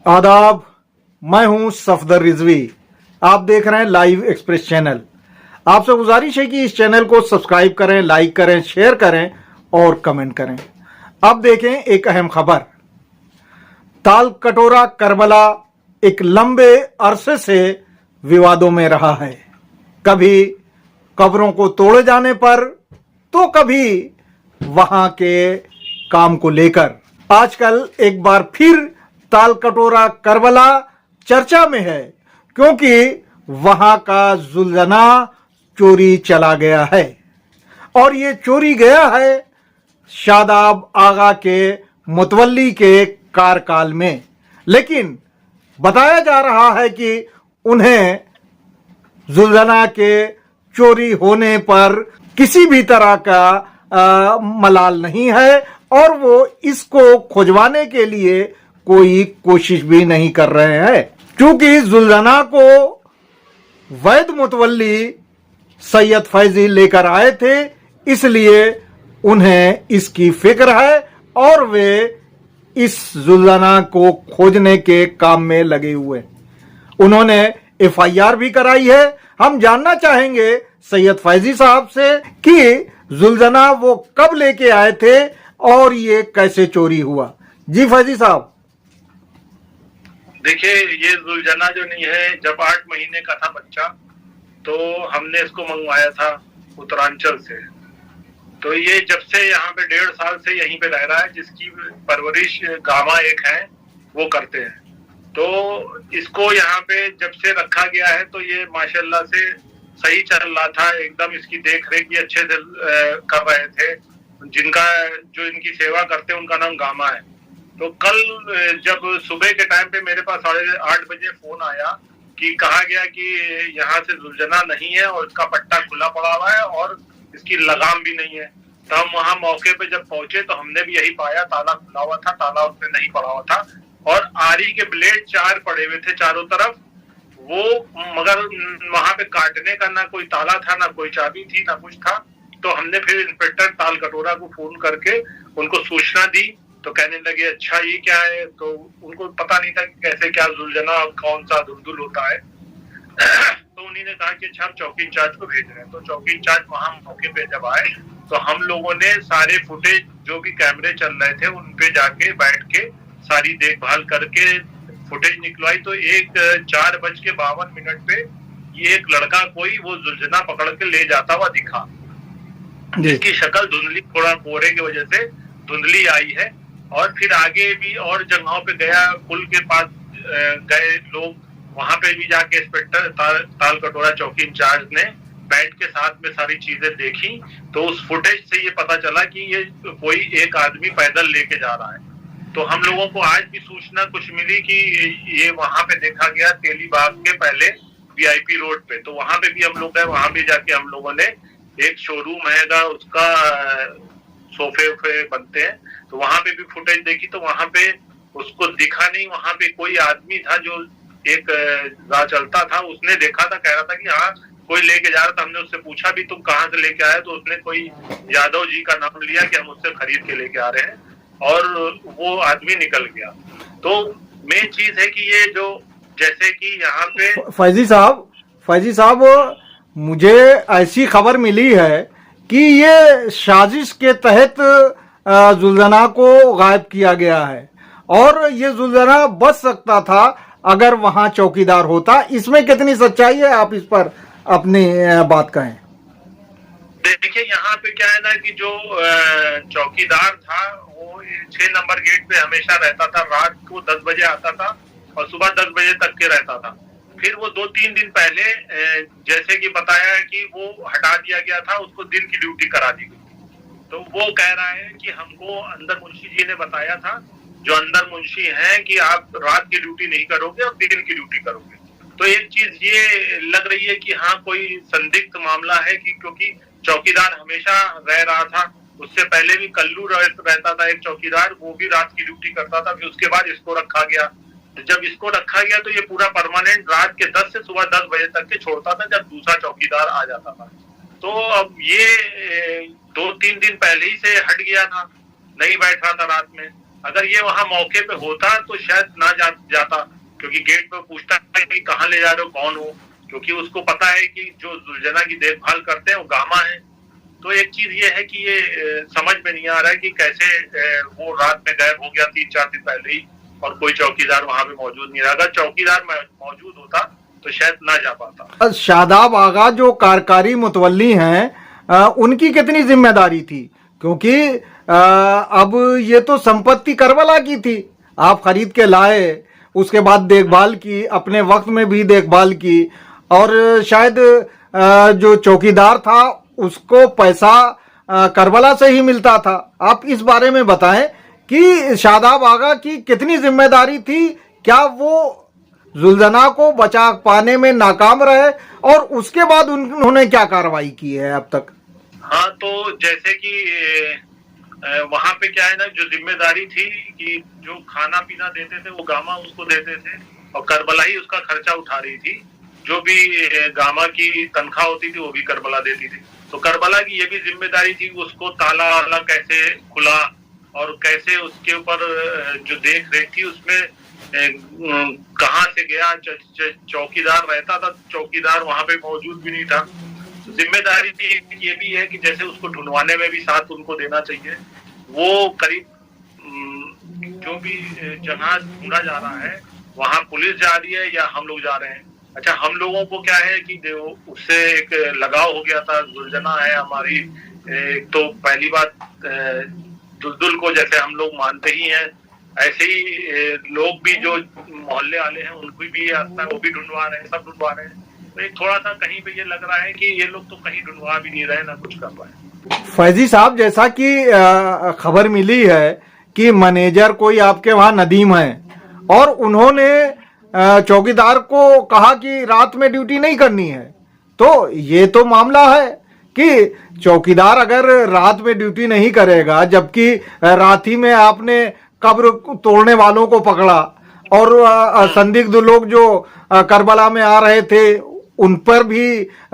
आदाब, मैं हूं सफदर रिजवी। आप देख रहे हैं लाइव एक्सप्रेस चैनल। आपसे गुजारिश है कि इस चैनल को सब्सक्राइब करें, लाइक करें, शेयर करें और कमेंट करें। अब देखें एक अहम खबर। ताल कटोरा करबला एक लंबे अरसे से विवादों में रहा है। कभी कब्रों को तोड़े जाने पर तो कभी वहां के काम को लेकर। आजकल एक बार फिर ताल कटोरा करबला चर्चा में है, क्योंकि वहां का जुल्झना चोरी चला गया है। और ये चोरी गया है शादाब आगा के मुतवल्ली के कार्यकाल में। लेकिन बताया जा रहा है कि उन्हें जुल्झना के चोरी होने पर किसी भी तरह का मलाल नहीं है और वो इसको खुजवाने के लिए कोई कोशिश भी नहीं कर रहे हैं। क्योंकि जुल्झना को वैद मुतवल्ली सैयद फैजी लेकर आए थे, इसलिए उन्हें इसकी फिक्र है और वे इस जुल्झना को खोजने के काम में लगे हुए। उन्होंने एफआईआर भी कराई है। हम जानना चाहेंगे सैयद फैजी साहब से कि जुल्झना वो कब लेके आए थे और ये कैसे चोरी हुआ। जी फैजी साहब। देखिए, ये जुल्झना जो नहीं है, जब 8 महीने का था बच्चा तो हमने इसको मंगवाया था उत्तरांचल से। तो ये जब से यहाँ पे 1.5 साल से यहीं पे रह रहा है, जिसकी परवरिश गामा एक है वो करते हैं। तो इसको यहाँ पे जब से रखा गया है तो ये माशाल्लाह से सही चल रहा था एकदम। इसकी देख रेख भी अच्छे से कर रहे थे। जिनका जो इनकी सेवा करते हैं उनका नाम गामा है। तो कल जब सुबह के टाइम पे मेरे पास 8:30 बजे फोन आया कि कहा गया कि यहाँ से जुल्झना नहीं है और इसका पट्टा खुला पड़ा हुआ है और इसकी लगाम भी नहीं है। तो हम वहां मौके पे जब पहुंचे तो हमने भी यही पाया, ताला खुला हुआ था, ताला उसमें नहीं पड़ा हुआ था और आरी के ब्लेड 4 पड़े हुए थे चारों तरफ। वो मगर वहां पे काटने का ना कोई ताला था, ना कोई चाबी थी, ना कुछ था। तो हमने फिर इंस्पेक्टर ताल कटोरा को फोन करके उनको सूचना दी। तो कहने लगे अच्छा ये क्या है। तो उनको पता नहीं था कि कैसे क्या जुल्झना कौन सा धुंधुल होता है। तो उन्हीं ने कहा कि अच्छा हम चौकी इंचार्ज को भेज रहे हैं। तो चौकी इंचार्ज वहां मौके पे जब आए तो हम लोगों ने सारे फुटेज जो भी कैमरे चल रहे थे उन पे जाके बैठ के सारी देखभाल करके फुटेज निकलवाई। तो 4:52 पे ये एक लड़का कोई वो जुल्झना पकड़ के ले जाता हुआ दिखा, जिसकी शक्ल धुंधली, थोड़ा कोहरे की वजह से धुंधली आई है। और फिर आगे भी और जगहों पे गया, पुल के पास गए लोग, वहां पे भी जाके इंस्पेक्टर ताल कटोरा चौकी इंचार्ज ने बैठ के साथ में सारी चीजें देखी। तो उस फुटेज से ये पता चला कि ये कोई एक आदमी पैदल लेके जा रहा है। तो हम लोगों को आज भी सूचना कुछ मिली कि ये वहां पे देखा गया तेलीबाग के पहले वीआईपी रोड पे। तो वहां पे भी हम लोग गए, वहां भी जाके हम लोगों ने, एक शोरूम है उसका सोफे वोफे बनते हैं, तो वहां पे भी फुटेज देखी। तो वहां पे उसको दिखा नहीं, वहां पे कोई आदमी था जो एक राह चलता था, उसने देखा था, कह रहा था कि हाँ कोई लेके जा रहा था। हमने उससे पूछा भी तुम कहाँ से लेके आए, तो उसने कोई यादव जी का नाम लिया कि हम उससे खरीद के लेके आ रहे हैं और वो आदमी निकल गया। तो मेन चीज है कि ये जो जैसे कि यहाँ पे फैजी साहब मुझे ऐसी खबर मिली है कि ये साजिश के तहत जुल्झना को गायब किया गया है और ये जुल्झना बच सकता था अगर वहां चौकीदार होता। इसमें कितनी सच्चाई है, आप इस पर अपनी बात कहें। देखिए, यहाँ पे क्या है ना कि जो चौकीदार था वो 6 नंबर गेट पे हमेशा रहता था। रात को 10 बजे आता था और सुबह 10 बजे तक के रहता था। फिर वो 2-3 दिन पहले जैसे कि बताया है कि वो हटा दिया गया था, उसको दिन की ड्यूटी करा दी गई। तो वो कह रहा है कि हमको अंदर मुंशी जी ने बताया था, जो अंदर मुंशी हैं, कि आप रात की ड्यूटी नहीं करोगे और दिन की ड्यूटी करोगे। तो एक चीज ये लग रही है कि हाँ कोई संदिग्ध मामला है, कि क्योंकि चौकीदार हमेशा रह रहा था। उससे पहले भी कल्लू रहता था एक चौकीदार, वो भी रात की ड्यूटी करता था। फिर उसके बाद इसको रखा गया। जब इसको रखा गया तो ये पूरा परमानेंट रात के 10 से सुबह 10 बजे तक के छोड़ता था, जब दूसरा चौकीदार आ जाता था। तो अब ये 2-3 दिन पहले ही से हट गया था, नहीं बैठ रहा था रात में। अगर ये वहां मौके पे होता तो शायद ना जाता, क्योंकि गेट पे पूछता है कि कहाँ ले जा रहे हो, कौन हो, क्योंकि उसको पता है कि जो दुर्जना की देखभाल करते हैं वो गामा है। तो एक चीज ये है कि ये समझ में नहीं आ रहा है कि कैसे वो रात में गायब हो गया 3-4 दिन पहले ही, और कोई चौकीदार वहां पे मौजूद नहीं रहा। अगर चौकीदार मौजूद होता तो शायद ना जा पाता। शादाब आगा जो कार्यकारी मुतवल्ली हैं, उनकी कितनी जिम्मेदारी थी? क्योंकि अब ये तो संपत्ति करबला की थी, आप खरीद के लाए, उसके बाद देखभाल की, अपने वक्त में भी देखभाल की, और शायद जो चौकीदार था उसको पैसा करबला से ही मिलता था। आप इस बारे में बताएं कि शादाब आगा की कितनी जिम्मेदारी थी, क्या वो जुल्जना को बचा पाने में नाकाम रहे, और उसके बाद उन्होंने क्या कार्रवाई की है अब तक? हाँ, तो जैसे कि वहां पे क्या है ना, जो जिम्मेदारी थी कि जो खाना पीना देते थे वो गामा उसको देते थे, और करबला ही उसका खर्चा उठा रही थी। जो भी गामा की तनख्वाह होती थी वो भी करबला देती थी। तो करबला की ये भी जिम्मेदारी थी उसको ताला वाला कैसे खुला, और कैसे उसके ऊपर जो देख रेख थी उसमें कहाँ से गया। चौकीदार रहता था, चौकीदार वहां पे मौजूद भी नहीं था। जिम्मेदारी ये भी है कि जैसे उसको ढूंढवाने में भी साथ उनको देना चाहिए। वो करीब जो भी जगह ढूंढा जा रहा है वहां पुलिस जा रही है या हम लोग जा रहे हैं। अच्छा, हम लोगों को क्या है कि उससे एक लगाव हो गया था, दुर्जना है हमारी। एक तो पहली बात, दुलदुल को जैसे हम लोग मानते ही हैं, ऐसे ही लोग भी जो मोहल्ले वाले हैं उनको भी आता है, वो भी ढूंढवा रहे हैं, सब ढूंढवा रहे हैं। तो एक थोड़ा सा कहीं पे ये लग रहा है कि ये लोग तो कहीं ढूंढवा भी नहीं रहे, ना कुछ कर पाए। फैजी साहब, जैसा कि खबर मिली है कि मैनेजर कोई आपके वहां नदीम है, और उन्होंने चौकीदार को कहा कि रात में ड्यूटी नहीं करनी है, तो ये तो मामला है कि चौकीदार अगर रात में ड्यूटी नहीं करेगा, जबकि रात ही में आपने कब्र तोड़ने वालों को पकड़ा, और संदिग्ध लोग जो करबला में आ रहे थे उन पर भी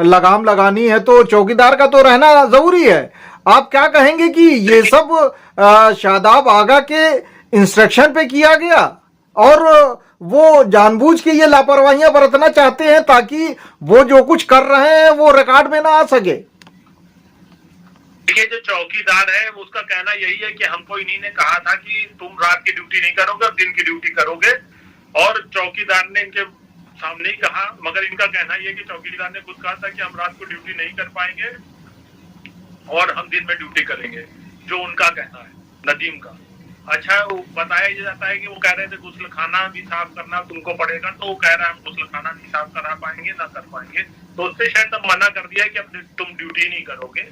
लगाम लगानी है, तो चौकीदार का तो रहना जरूरी है। आप क्या कहेंगे कि ये सब शादाब आगा के इंस्ट्रक्शन पे किया गया, और वो जानबूझ के ये लापरवाहियां बरतना चाहते हैं ताकि वो जो कुछ कर रहे हैं वो रिकॉर्ड में ना आ सके? देखिए, जो चौकीदार है उसका कहना यही है कि हमको इन्हीं ने कहा था कि तुम रात की ड्यूटी नहीं करोगे, दिन की ड्यूटी करोगे, और चौकीदार ने इनके सामने ही कहा। मगर इनका कहना यह है कि चौकीदार ने खुद कहा था कि हम रात को ड्यूटी नहीं कर पाएंगे और हम दिन में ड्यूटी करेंगे, जो उनका कहना है, नदीम का। अच्छा, वो बताया जाता है कि वो कह रहे थे गुस्ल खाना भी साफ करना तुमको पड़ेगा, तो वो कह रहा है हम गुस्ल खाना नहीं साफ करा पाएंगे, ना कर पाएंगे। तो उससे शायद तब मना कर दिया कि अब तुम ड्यूटी नहीं करोगे,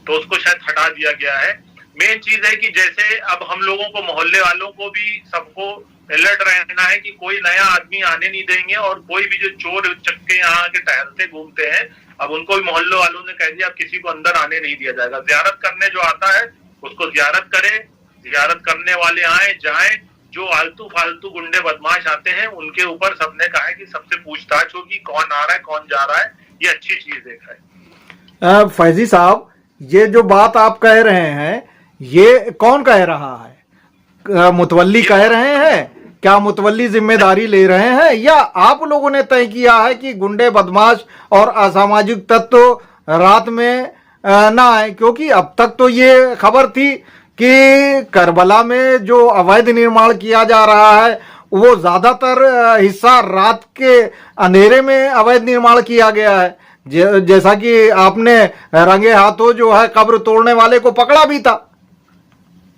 तो उसको शायद हटा दिया गया है। मेन चीज है कि जैसे अब हम लोगों को, मोहल्ले वालों को भी सबको अलर्ट रहना है कि कोई नया आदमी आने नहीं देंगे, और कोई भी जो चोर चक्के यहाँ आके टहलते घूमते हैं, अब उनको भी मोहल्ले वालों ने कह दिया अब किसी को अंदर आने नहीं दिया जाएगा। जियारत करने जो आता है उसको जियारत करे, जियारत करने वाले आए जाएं, जो आलतू फालतू गुंडे बदमाश आते हैं उनके ऊपर सबने कहा है कि सबसे पूछताछ होगी, कौन आ रहा है कौन जा रहा है। ये अच्छी चीज देखा है। फैजी साहब, ये जो बात आप कह रहे हैं ये कौन कह रहा है? मुतवल्ली कह रहे हैं? क्या मुतवल्ली जिम्मेदारी ले रहे हैं, या आप लोगों ने तय किया है कि गुंडे बदमाश और असामाजिक तत्व रात में ना आए? क्योंकि अब तक तो ये खबर थी कि करबला में जो अवैध निर्माण किया जा रहा है वो ज्यादातर हिस्सा रात के अंधेरे में अवैध निर्माण किया गया है, जैसा कि आपने रंगे हाथों जो है कब्र तोड़ने वाले को पकड़ा भी था।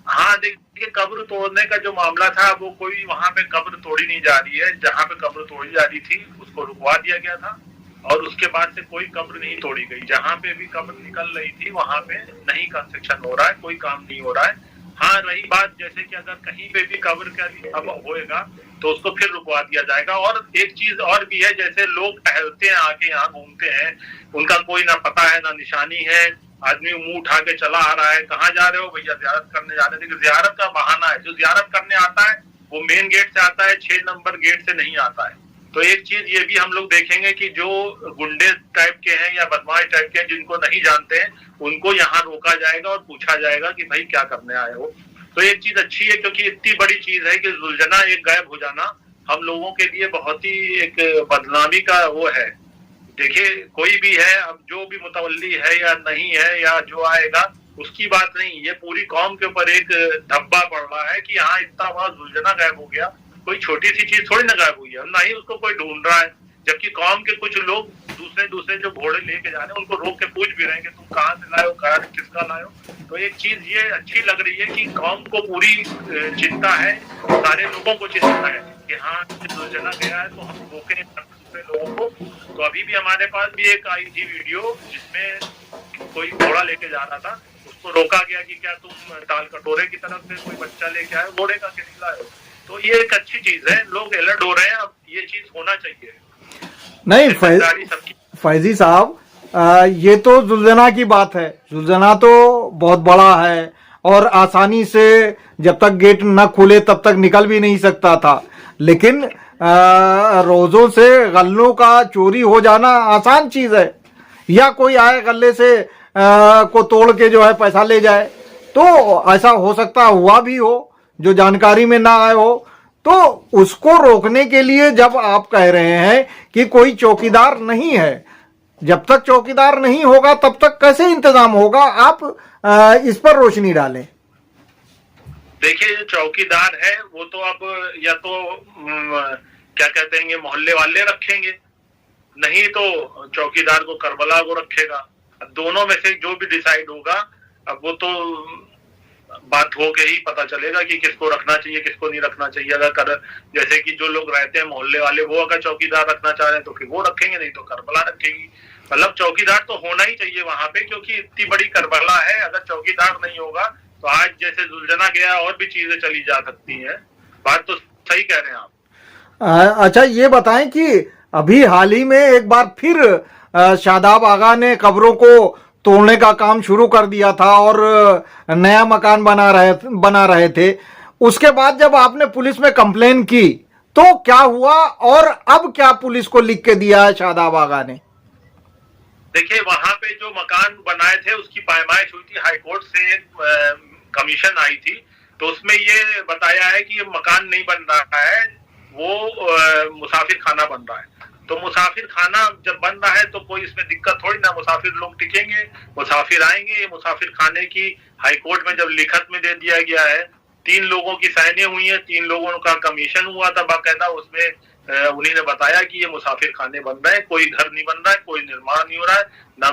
हाँ, देखिए, कब्र तोड़ने का जो मामला था वो कोई वहां पे कब्र तोड़ी नहीं जा रही है। जहां पे कब्र तोड़ी जा रही थी उसको रुकवा दिया गया था, और उसके बाद से कोई कब्र नहीं तोड़ी गई। जहां पे भी कब्र निकल रही थी वहां पे नहीं कंस्ट्रक्शन हो रहा है, कोई काम नहीं हो रहा है। हाँ, रही बात जैसे कि अगर कहीं पे भी कब्र का अब होएगा तो उसको फिर रुकवा दिया जाएगा। और एक चीज और भी है, जैसे लोग टहलते हैं आके यहाँ घूमते हैं, उनका कोई ना पता है ना निशानी है, आदमी मुंह उठा के चला आ रहा है, कहाँ जा रहे हो भैया? जियारत करने जा रहे थे। जियारत का बहाना है, जो जियारत करने आता है वो मेन गेट से आता है, 6 नंबर गेट से नहीं आता है। तो एक चीज ये भी हम लोग देखेंगे कि जो गुंडे टाइप के हैं या बदमाश टाइप के हैं जिनको नहीं जानते हैं उनको यहाँ रोका जाएगा और पूछा जाएगा कि भाई क्या करने आए हो। तो तो एक चीज अच्छी है, क्योंकि इतनी बड़ी चीज है कि जुलझना एक गायब हो जाना हम लोगों के लिए बहुत ही एक बदनामी का वो है। देखिए कोई भी है, अब जो भी मुतवल्ली है या नहीं है या जो आएगा उसकी बात नहीं, ये पूरी कौम के ऊपर एक धब्बा पड़ रहा है कि हाँ इतना बड़ा जुलझना गायब हो गया। कोई छोटी सी चीज थोड़ी ना गायब हुई है, ना ही उसको कोई ढूंढ रहा है। जबकि कौम के कुछ लोग दूसरे जो घोड़े लेके जा रहे हैं उनको रोक के पूछ भी रहे हैं कि तुम कहाँ से लाए हो, किसका लाए हो। तो एक चीज ये अच्छी लग रही है कि कौम को पूरी चिंता है, सारे लोगों को चिंता है कि हाँ जुलझना गया है तो हम रोके दूसरे लोगों को। तो अभी भी हमारे पास भी एक आई थी वीडियो जिसमें कोई घोड़ा लेके जा रहा था, उसको रोका गया कि क्या तुम ताल कटोरे की तरफ से कोई बच्चा लेके आए, घोड़े का के निकला है। तो ये एक अच्छी चीज है, लोग अलर्ट हो रहे हैं, अब ये चीज होना चाहिए। नहीं फैजी साहब, ये तो जुलझना की बात है। जुलझना तो बहुत बड़ा है और आसानी से जब तक गेट न खुले तब तक निकल भी नहीं सकता था। लेकिन रोजों से गल्लों का चोरी हो जाना आसान चीज है, या कोई आए गल्ले से को तोड़ के जो है पैसा ले जाए, तो ऐसा हो सकता हुआ भी हो जो जानकारी में ना आए हो। तो उसको रोकने के लिए जब आप कह रहे हैं कि कोई चौकीदार नहीं है, जब तक चौकीदार नहीं होगा तब तक कैसे इंतजाम होगा? आप इस पर रोशनी डालें। देखिए जो चौकीदार है वो तो अब या तो क्या कहते हैं मोहल्ले वाले रखेंगे, नहीं तो चौकीदार को करबला को रखेगा। दोनों में से जो भी डिसाइड होगा, अब वो तो बात हो के ही पता चलेगा कि किसको रखना चाहिए किसको नहीं रखना चाहिए। अगर जैसे कि जो लोग रहते हैं मोहल्ले वाले, वो अगर चौकीदार रखना चाह रहे हैं तो फिर वो रखेंगे, नहीं तो करबला रखेगी। मतलब चौकीदार तो होना ही चाहिए वहां पे, क्योंकि इतनी बड़ी करबला है। अगर चौकीदार नहीं होगा तो आज जैसे जुलझना गया और भी चीजें चली जा सकती हैं। बात तो सही कह रहे हैं आप। अच्छा ये बताएं कि अभी हाल ही में एक बार फिर शादाब आगा ने कब्रों को तोड़ने का काम शुरू कर दिया था और नया मकान बना रहे थे। उसके बाद जब आपने पुलिस में कंप्लेन की तो क्या हुआ और अब क्या पुलिस को लिख के दिया है शादाब आगा ने? देखिए वहां पे जो मकान बनाए थे उसकी पायमाइश हुई थी, हाईकोर्ट से कमीशन आई थी, तो उसमें ये बताया है कि ये मकान नहीं बन रहा है, वो मुसाफिर खाना बन रहा है। तो मुसाफिर खाना जब बन रहा है तो कोई इसमें दिक्कत थोड़ी ना, मुसाफिर लोग टिकेंगे, मुसाफिर आएंगे। मुसाफिर खाने की हाईकोर्ट में जब लिखत में दे दिया गया है, 3 लोगों की साइनें हुई हैं, 3 लोगों का कमीशन हुआ था बाकायदा, उसमें उन्हीं ने बताया कि ये मुसाफिर खाने बन रहे हैं, कोई घर नहीं बन रहा है, कोई निर्माण नहीं हो रहा है, ना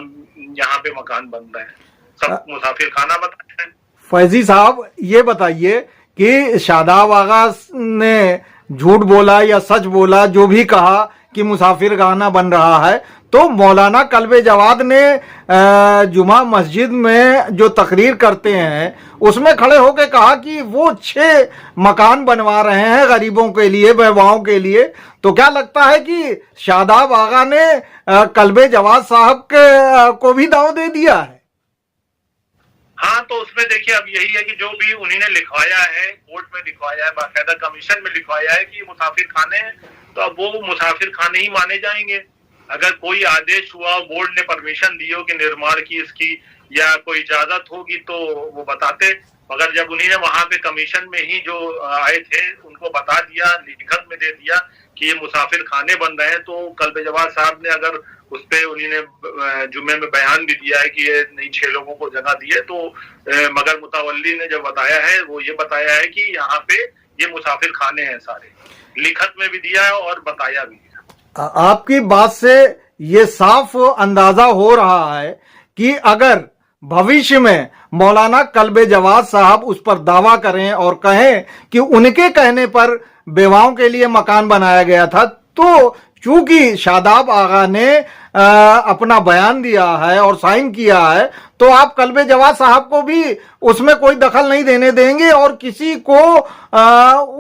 यहाँ पे मकान बन रहे हैं, सब मुसाफिर खाना बताया है। फैजी साहब ये बताइए कि शादाब आगा ने झूठ बोला या सच बोला, जो भी कहा कि मुसाफिर खाना बन रहा है, तो मौलाना कल्बे जवाद ने जुमा मस्जिद में जो तकरीर करते हैं उसमें खड़े होकर कहा कि वो 6 मकान बनवा रहे हैं गरीबों के लिए, बेवाओं के लिए। तो क्या लगता है कि शादाब आगा ने कल्बे जवाद साहब को भी दाव दे दिया है? हाँ, तो उसमें देखिए अब यही है कि जो भी उन्हीं ने लिखवाया है, कोर्ट में लिखवाया है, बाकायदा कमीशन में लिखवाया है कि मुसाफिर खाने हैं, तो अब वो मुसाफिर खाने ही माने जाएंगे। अगर कोई आदेश हुआ, बोर्ड ने परमिशन दी हो कि निर्माण की इसकी या कोई इजाजत होगी तो वो बताते, मगर जब उन्हीं ने वहां पे कमीशन में ही जो आए थे उनको बता दिया, लिखत में दे दिया कि ये मुसाफिर खाने बन रहे हैं, तो कल्बे जवाद साहब ने अगर उस पे उन्हीं ने जुम्मे में बयान भी दिया है कि ये नहीं 6 लोगों को जगह दी है, तो मगर मुतवल्ली ने जो बताया है वो ये बताया है कि यहाँ पे ये मुसाफिर खाने हैं सारे, लिखत में भी दिया है और बताया भी है। आपकी बात से ये साफ अंदाजा हो रहा है कि अगर भविष्य में मौलाना कल्बे जवाद साहब उस पर दावा करें और कहें कि उनके कहने पर बेवाओं के लिए मकान बनाया गया था, तो चूंकि शादाब आगा ने अपना बयान दिया है और साइन किया है, तो आप कल्बे जवाद साहब को भी उसमें कोई दखल नहीं देने देंगे और किसी को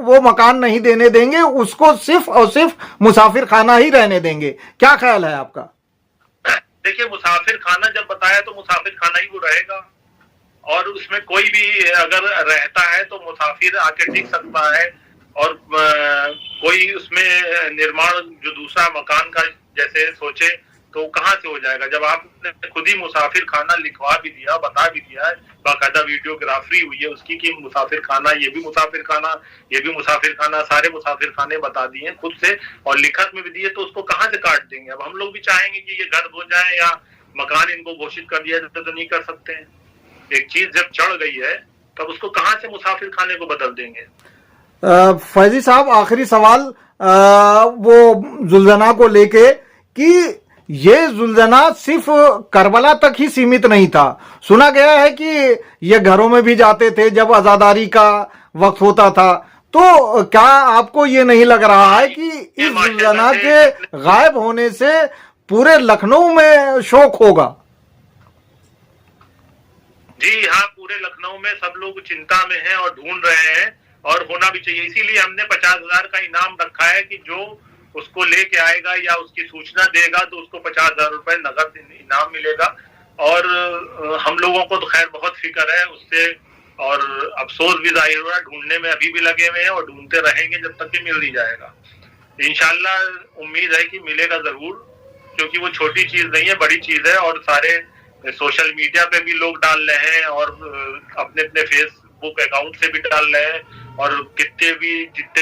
वो मकान नहीं देने देंगे, उसको सिर्फ और सिर्फ मुसाफिर खाना ही रहने देंगे। क्या ख्याल है आपका? देखिए मुसाफिर खाना जब बताया तो मुसाफिर खाना ही वो रहेगा, और उसमें कोई भी अगर रहता है तो मुसाफिर आके टिक सकता है, और कोई उसमें निर्माण जो दूसरा मकान का जैसे सोचे तो कहाँ से हो जाएगा जब आपने खुद ही मुसाफिर खाना लिखवा भी दिया, बता भी दिया है, बाकायदा वीडियोग्राफी हुई है उसकी कि मुसाफिर खाना, ये भी मुसाफिर खाना, ये भी मुसाफिर खाना, सारे मुसाफिर खाने बता दिए खुद से और लिखत में भी दिए, तो उसको कहाँ से काट देंगे। अब हम लोग भी चाहेंगे कि ये घर हो जाए या मकान इनको घोषित कर दिया जाए तो नहीं कर सकते हैं। एक चीज जब चढ़ गई है तब उसको कहाँ से मुसाफिर खाने को बदल देंगे। फैजी साहब, आखिरी सवाल वो जुल्जना को लेके कि ये जुल्जना सिर्फ करबला तक ही सीमित नहीं था, सुना गया है कि ये घरों में भी जाते थे जब आजादारी का वक्त होता था, तो क्या आपको ये नहीं लग रहा है कि इस जुल्जना के गायब होने से पूरे लखनऊ में शोक होगा। जी हाँ, पूरे लखनऊ में सब लोग चिंता में हैं और ढूंढ रहे हैं और होना भी चाहिए। इसीलिए हमने 50,000 का इनाम रखा है कि जो उसको लेके आएगा या उसकी सूचना देगा तो उसको 50,000 रुपए नगद इनाम मिलेगा। और हम लोगों को तो खैर बहुत फिक्र है उससे और अफसोस भी जाहिर हो रहा है, ढूंढने में अभी भी लगे हुए हैं और ढूंढते रहेंगे जब तक कि मिल नहीं जाएगा। इंशाल्लाह उम्मीद है कि मिलेगा जरूर, क्योंकि वो छोटी चीज नहीं है, बड़ी चीज है। और सारे सोशल मीडिया पे भी लोग डाल रहे हैं और अपने अपने फेसबुक अकाउंट से भी डाल रहे हैं और जितने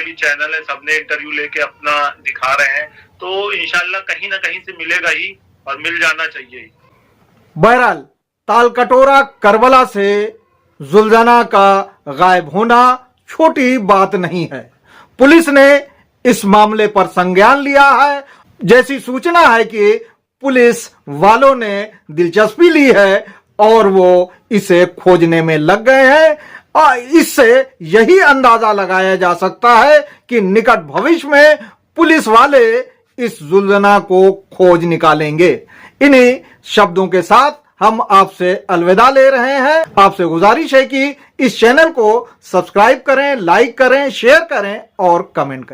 भी चैनल है सबने इंटरव्यू लेके अपना दिखा रहे हैं। तो इंशाल्लाह कहीं ना कहीं से मिलेगा ही और मिल जाना चाहिए ही। बहरहाल तालकटोरा करबला से जुल्जना का गायब होना छोटी बात नहीं है। पुलिस ने इस मामले पर संज्ञान लिया है। जैसी सूचना है कि पुलिस वालों ने दिलचस्पी ली है और वो इसे खोजने में लग गए हैं। और इससे यही अंदाजा लगाया जा सकता है कि निकट भविष्य में पुलिस वाले इस जुल्जना को खोज निकालेंगे। इन्हीं शब्दों के साथ हम आपसे अलविदा ले रहे हैं। आपसे गुजारिश है कि इस चैनल को सब्सक्राइब करें, लाइक करें, शेयर करें और कमेंट करें।